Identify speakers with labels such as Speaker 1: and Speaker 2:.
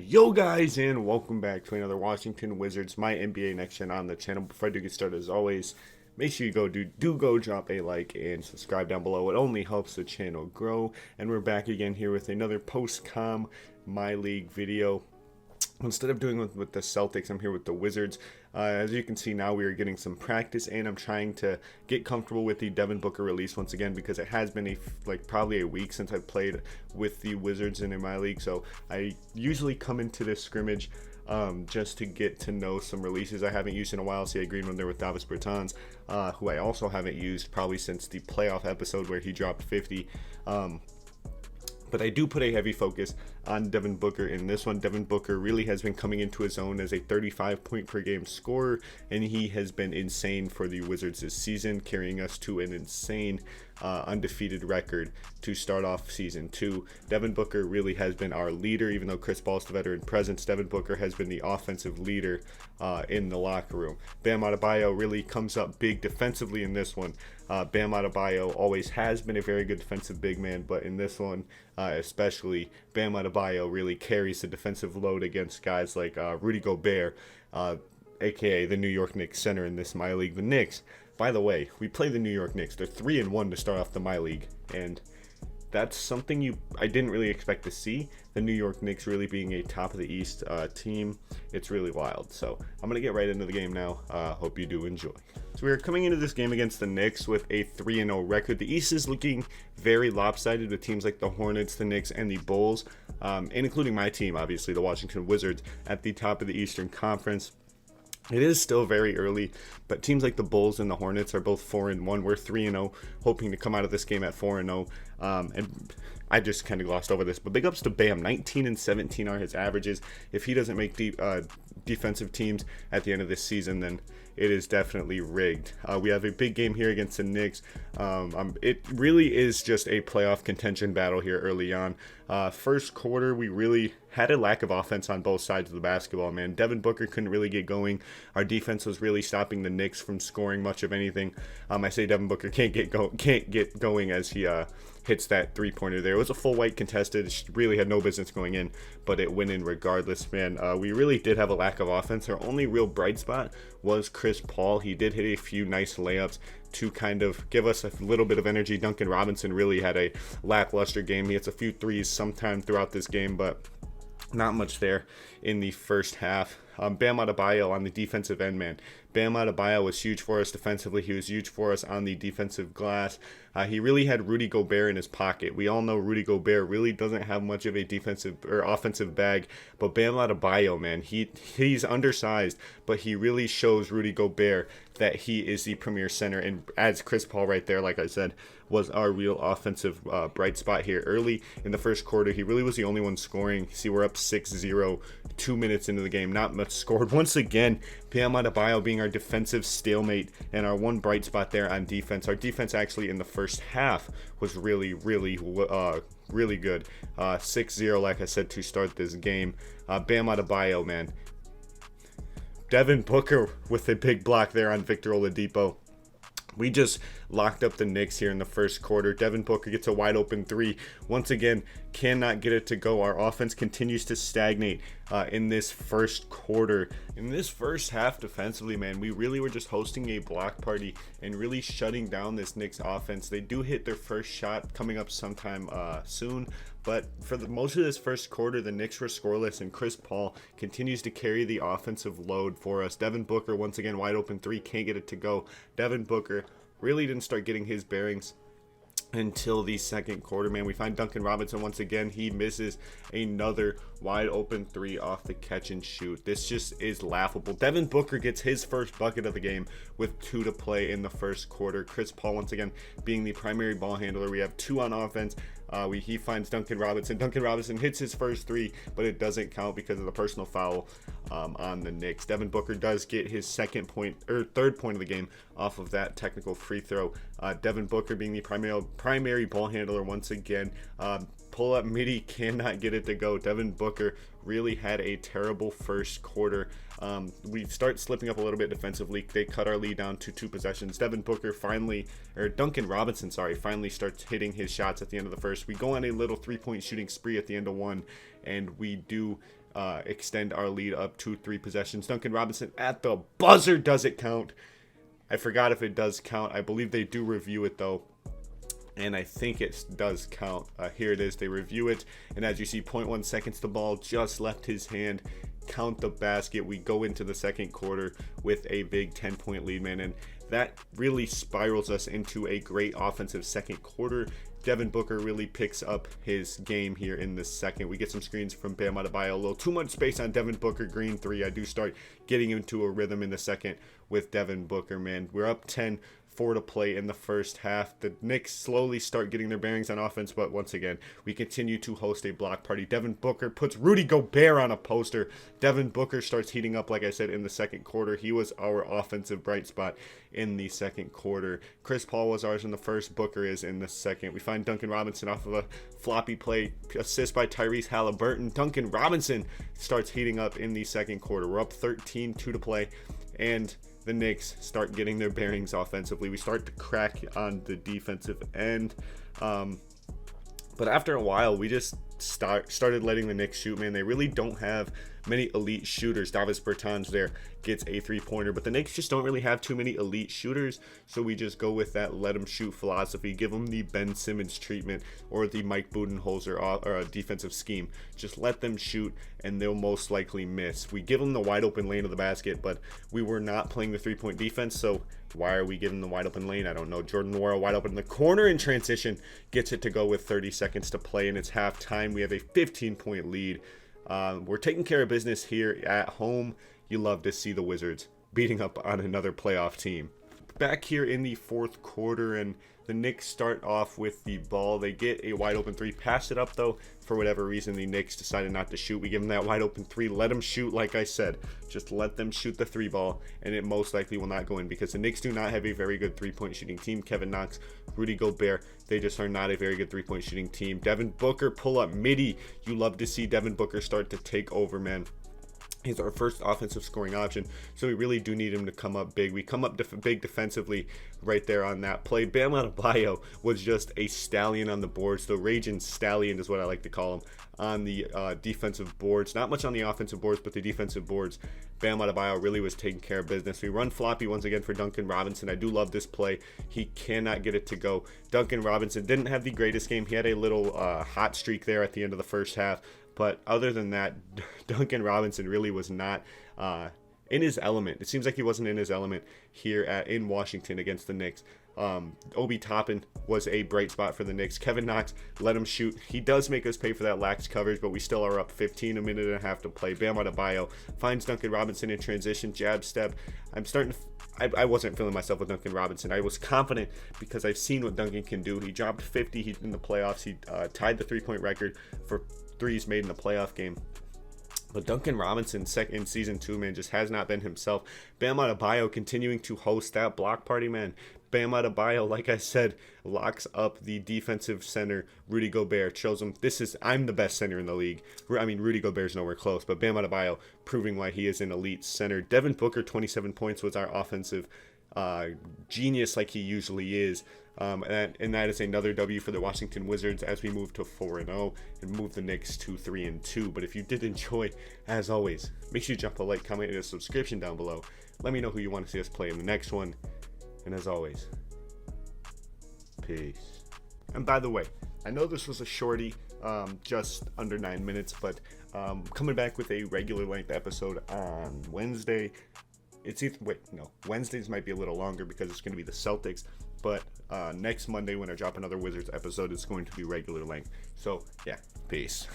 Speaker 1: Yo guys, and welcome back to another Washington Wizards My NBA Next Gen on the channel. Before I do get started, as always, make sure you go drop a like and subscribe down below. It only helps the channel grow. And we're back again here with another post-com My League video. Instead of doing with the Celtics, I'm here with the Wizards. As you can see now, we are getting some practice, and I'm trying to get comfortable with the Devin Booker release once again because it has been probably a week since I've played with the Wizards in my league. So I usually come into this scrimmage just to get to know some releases I haven't used in a while. See, I agreed when there with Davis Bertans, who I also haven't used probably since the playoff episode where he dropped 50. But I do put a heavy focus on Devin Booker in this one. Devin Booker really has been coming into his own as a 35 point per game scorer, and he has been insane for the Wizards this season, carrying us to an insane undefeated record to start off season 2. Devin Booker really has been our leader, even though Chris Paul's the veteran presence. Devin Booker has been the offensive leader in the locker room. Bam Adebayo really comes up big defensively in this one. Bam Adebayo always has been a very good defensive big man, but in this one especially, Bam Adebayo really carries the defensive load against guys like Rudy Gobert, aka the New York Knicks center in this My League. The Knicks, by the way, we play the New York Knicks. They're 3-1 to start off the My League, and that's something I didn't really expect to see. The New York Knicks really being a top of the East team. It's really wild. So I'm going to get right into the game now. Hope you do enjoy. So we're coming into this game against the Knicks with a 3-0 record. The East is looking very lopsided with teams like the Hornets, the Knicks, and the Bulls, and including my team, obviously, the Washington Wizards, at the top of the Eastern Conference. It is still very early, but teams like the Bulls and the Hornets are both 4-1. We're 3-0, hoping to come out of this game at 4-0. And I just kind of glossed over this, but big ups to Bam. 19 and 17 are his averages. If he doesn't make defensive teams at the end of this season, then it is definitely rigged. We have a big game here against the Knicks. It really is just a playoff contention battle here early on. First quarter, we really had a lack of offense on both sides of the basketball, man. Devin Booker couldn't really get going. Our defense was really stopping the Knicks from scoring much of anything. I say Devin Booker can't get going as he hits that three-pointer there. It was a full white contested. It really had no business going in, but it went in regardless, man. We really did have a lack of offense. Our only real bright spot was Chris Paul. He did hit a few nice layups to kind of give us a little bit of energy. Duncan Robinson really had a lackluster game. He hits a few threes sometime throughout this game, but not much there in the first half. Bam Adebayo on the defensive end, man. Bam Adebayo was huge for us defensively. He was huge for us on the defensive glass. He really had Rudy Gobert in his pocket. We all know Rudy Gobert really doesn't have much of a defensive or offensive bag, but Bam Adebayo, man, he's undersized, but he really shows Rudy Gobert that he is the premier center, and adds Chris Paul right there, like I said, was our real offensive bright spot here early in the first quarter. He really was the only one scoring. See, we're up 6-0, 2 minutes into the game, not much scored. Once again, Bam Adebayo being our defensive stalemate and our one bright spot there on defense. Our defense actually in the first half was really good. 6-0, like I said, to start this game. Bam Adebayo, man. Devin Booker with a big block there on Victor Oladipo. We just locked up the Knicks here in the first quarter. Devin Booker gets a wide open three. Once again, cannot get it to go. Our offense continues to stagnate in this first quarter. In this first half defensively, man, we really were just hosting a block party and really shutting down this Knicks offense. They do hit their first shot coming up sometime soon, but for most of this first quarter, the Knicks were scoreless, and Chris Paul continues to carry the offensive load for us. Devin Booker, once again, wide open three, can't get it to go. Devin Booker really didn't start getting his bearings until the second quarter, man. We find Duncan Robinson once again. He misses another wide open three off the catch and shoot. This just is laughable. Devin Booker gets his first bucket of the game with 2 to play in the first quarter. Chris Paul once again being the primary ball handler. We have 2 on offense. He finds Duncan Robinson. Duncan Robinson hits his first 3, but it doesn't count because of the personal foul on the Knicks. Devin Booker does get his third point of the game off of that technical free throw. Devin Booker being the primary ball handler once again. Pull-up midi cannot get it to go. Devin Booker really had a terrible first quarter. We start slipping up a little bit defensively. They cut our lead down to 2 possessions. Duncan Robinson, finally starts hitting his shots at the end of the first. We go on a little 3-point shooting spree at the end of one, and we do extend our lead up to 3 possessions. Duncan Robinson at the buzzer. Does it count? I forgot if it does count. I believe they do review it though, and I think it does count. Here it is. They review it, and as you see, 0.1 seconds, the ball just left his hand. Count the basket. We go into the second quarter with a big 10-point lead, man, and that really spirals us into a great offensive second quarter. Devin Booker really picks up his game here in the second. We get some screens from Bam Adebayo. A little too much space on Devin Booker. Green 3. I do start getting into a rhythm in the second with Devin Booker, man. We're up 10-4 to play in the first half. The Knicks slowly start getting their bearings on offense, but once again, we continue to host a block party. Devin Booker puts Rudy Gobert on a poster. Devin Booker starts heating up, like I said, in the second quarter. He was our offensive bright spot in the second quarter. Chris Paul was ours in the first. Booker is in the second. We find Duncan Robinson off of a floppy play, assist by Tyrese Halliburton. Duncan Robinson starts heating up in the second quarter. We're up 13-2 to play, and the Knicks start getting their bearings offensively. We start to crack on the defensive end. But after a while, we just started letting the Knicks shoot, man. They really don't have many elite shooters. Davis Bertans there gets a 3-pointer, but the Knicks just don't really have too many elite shooters, so we just go with that let them shoot philosophy. Give them the Ben Simmons treatment or the Mike Budenholzer or defensive scheme. Just let them shoot, and they'll most likely miss. We give them the wide open lane of the basket, but we were not playing the 3-point defense, so why are we giving the wide open lane? I don't know. Jordan Nwora wide open in the corner in transition, gets it to go with 30 seconds to play, and it's halftime. We have a 15-point lead. We're taking care of business here at home. You love to see the Wizards beating up on another playoff team. Back here in the fourth quarter, and the Knicks start off with the ball. They get a wide open 3, pass it up though. For whatever reason, the Knicks decided not to shoot. We give them that wide open 3, let them shoot. Like I said, just let them shoot the 3 ball, and it most likely will not go in because the Knicks do not have a very good 3-point shooting team. Kevin Knox, Rudy Gobert, they just are not a very good 3-point shooting team. Devin Booker pull up midi. You love to see Devin Booker start to take over, man. He's our first offensive scoring option, so we really do need him to come up big. We come up big defensively right there on that play. Bam Adebayo was just a stallion on the boards. The Raging Stallion is what I like to call him on the defensive boards. Not much on the offensive boards, but the defensive boards. Bam Adebayo really was taking care of business. We run floppy once again for Duncan Robinson. I do love this play. He cannot get it to go. Duncan Robinson didn't have the greatest game. He had a little hot streak there at the end of the first half. But other than that, Duncan Robinson really was not in his element. It seems like he wasn't in his element here in Washington against the Knicks. Obi Toppin was a bright spot for the Knicks. Kevin Knox, let him shoot. He does make us pay for that lax coverage, but we still are up 15, a minute and a half to play. Bam Adebayo finds Duncan Robinson in transition, jab step. I wasn't feeling myself with Duncan Robinson. I was confident because I've seen what Duncan can do. He dropped 50 in the playoffs. He tied the 3-point record for threes made in the playoff game. But Duncan Robinson, in season 2, man, just has not been himself. Bam Adebayo continuing to host that block party, man. Bam Adebayo, like I said, locks up the defensive center, Rudy Gobert. Shows him, I'm the best center in the league. I mean, Rudy Gobert's nowhere close, but Bam Adebayo proving why he is an elite center. Devin Booker, 27 points, was our offensive genius like he usually is. And that is another W for the Washington Wizards as we move to 4-0 and move the Knicks to 3-2. But if you did enjoy, as always, make sure you jump a like, comment, and a subscription down below. Let me know who you want to see us play in the next one. And as always, peace. And by the way, I know this was a shorty, just under 9 minutes, but coming back with a regular length episode on Wednesday. Wednesdays might be a little longer because it's going to be the Celtics. But next Monday when I drop another Wizards episode, it's going to be regular length. So, yeah, peace.